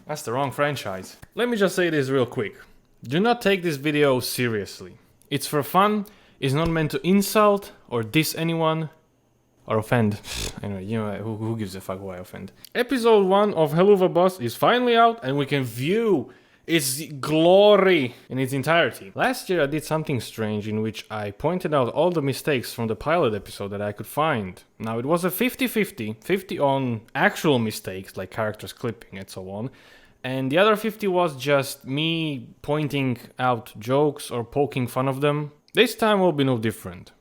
That's the wrong franchise. Let me just say this real quick. Do not take this video seriously. It's for fun, it's not meant to insult or diss anyone or offend. Anyway, you know, who gives a fuck who I offend. Episode 1 of Helluva Boss is finally out and we can view its glory in its entirety. Last year I did something strange in which I pointed out all the mistakes from the pilot episode that I could find. Now it was a 50-50, 50 on actual mistakes like characters clipping and so on, and the other 50 was just me pointing out jokes or poking fun of them. This time will be no different.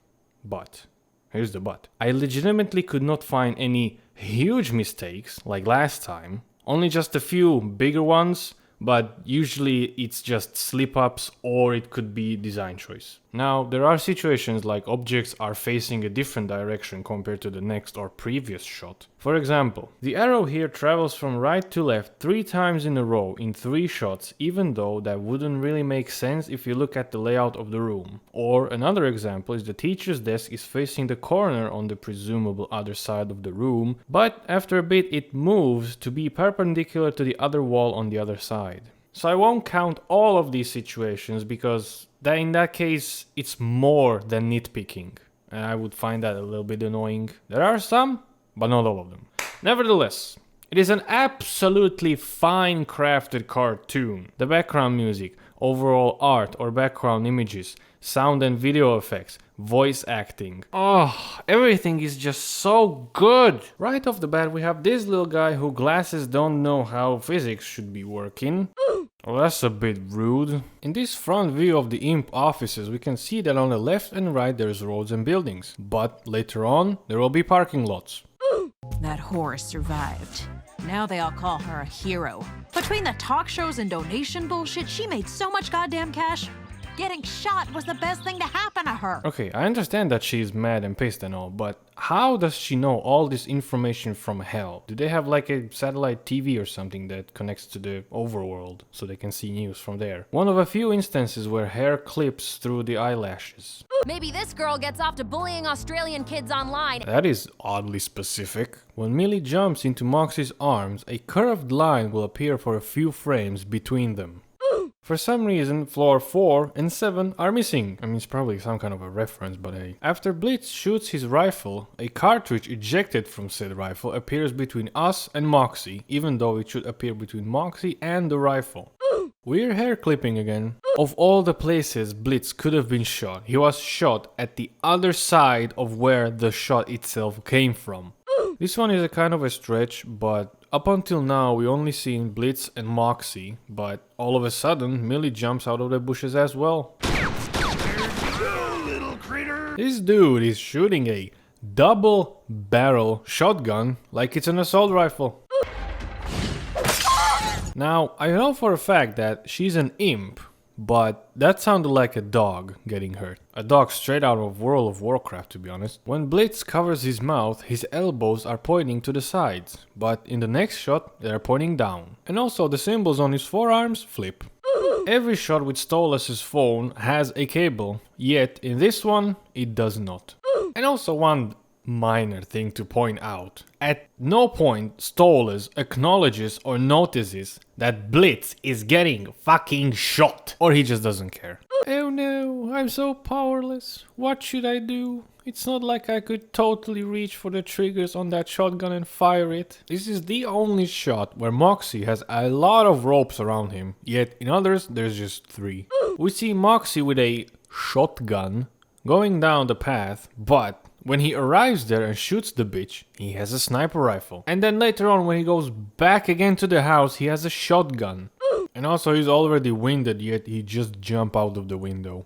But, here's the but. I legitimately could not find any huge mistakes like last time, only just a few bigger ones. But usually it's just slip-ups or it could be design choice. Now, there are situations like objects are facing a different direction compared to the next or previous shot. For example, the arrow here travels from right to left 3 times in a row in 3 shots, even though that wouldn't really make sense if you look at the layout of the room. Or another example is the teacher's desk is facing the corner on the presumable other side of the room, but after a bit it moves to be perpendicular to the other wall on the other side. So I won't count all of these situations because in that case it's more than nitpicking. And I would find that a little bit annoying. There are some, but not all of them. Nevertheless, it is an absolutely fine crafted cartoon. The background music, overall art or background images, sound and video effects, voice acting. Oh, everything is just so good. Right off the bat we have this little guy whose glasses don't know how physics should be working. Well, that's a bit rude. In this front view of the imp offices we can see that on the left and right there's roads and buildings. But later on there will be parking lots. That whore survived. Now they all call her a hero. Between the talk shows and donation bullshit, she made so much goddamn cash. Getting shot was the best thing to happen to her. Okay, I understand that she's mad and pissed and all, but how does she know all this information from hell? Do they have like a satellite TV or something that connects to the overworld so they can see news from there? One of a few instances where hair clips through the eyelashes. Maybe this girl gets off to bullying Australian kids online. That is oddly specific. When Millie jumps into Moxie's arms, a curved line will appear for a few frames between them. For some reason, floor 4 and 7 are missing. I mean, it's probably some kind of a reference, but hey. After Blitz shoots his rifle, a cartridge ejected from said rifle appears between us and Moxie, even though it should appear between Moxie and the rifle. Weird hair clipping again. Of all the places Blitz could have been shot, he was shot at the other side of where the shot itself came from. This one is a kind of a stretch, but up until now we only seen Blitz and Moxie, but all of a sudden Millie jumps out of the bushes as well. Little critter. This dude is shooting a double barrel shotgun like it's an assault rifle. Now, I know for a fact that she's an imp, but that sounded like a dog getting hurt. A dog straight out of World of Warcraft, to be honest. When Blitz covers his mouth, his elbows are pointing to the sides, but in the next shot, they're pointing down. And also, the symbols on his forearms flip. Every shot with Stolas' phone has a cable, yet in this one, it does not. And also one minor thing to point out. At no point Stolas acknowledges or notices that Blitz is getting fucking shot. Or he just doesn't care. Oh no, I'm so powerless. What should I do? It's not like I could totally reach for the triggers on that shotgun and fire it. This is the only shot where Moxie has a lot of ropes around him, yet in others there's just 3. We see Moxie with a shotgun going down the path, but when he arrives there and shoots the bitch, he has a sniper rifle. And then later on when he goes back again to the house, he has a shotgun. And also he's already winded, yet he just jumped out of the window.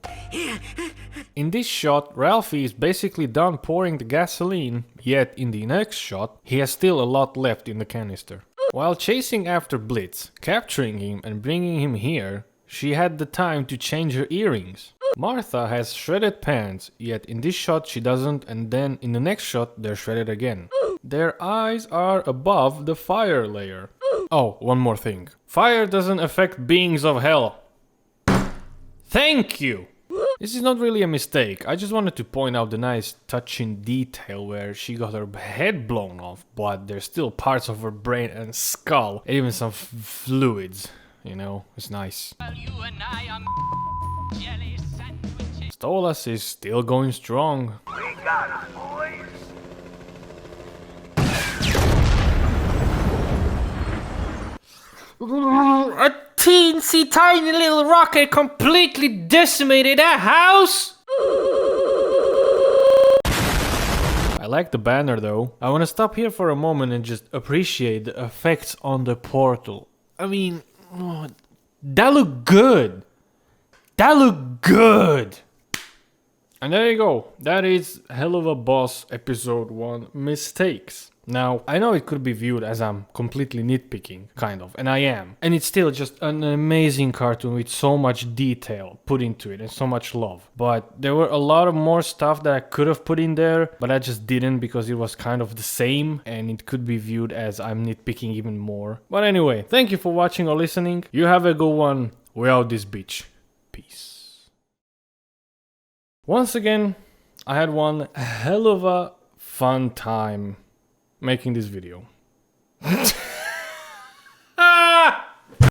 In this shot, Ralphie is basically done pouring the gasoline, yet in the next shot, he has still a lot left in the canister. While chasing after Blitz, capturing him and bringing him here, she had the time to change her earrings. Martha has shredded pants, yet in this shot she doesn't, and then in the next shot they're shredded again. Their eyes are above the fire layer. Oh, one more thing. Fire doesn't affect beings of hell. Thank you! This is not really a mistake. I just wanted to point out the nice touching detail where she got her head blown off, but there's still parts of her brain and skull, and even some fluids. You know, it's nice. Stolas is still going strong. We got it, boys. A teensy tiny little rocket completely decimated a house? I like the banner though. I wanna stop here for a moment and just appreciate the effects on the portal. I mean, that looked good. That looked good. And there you go. That is Helluva Boss episode 1 Mistakes. Now, I know it could be viewed as I'm completely nitpicking, kind of, and I am. And it's still just an amazing cartoon with so much detail put into it and so much love. But there were a lot of more stuff that I could have put in there, but I just didn't because it was kind of the same and it could be viewed as I'm nitpicking even more. But anyway, thank you for watching or listening. You have a good one. We're out this bitch. Peace. Once again, I had one hell of a fun time making this video.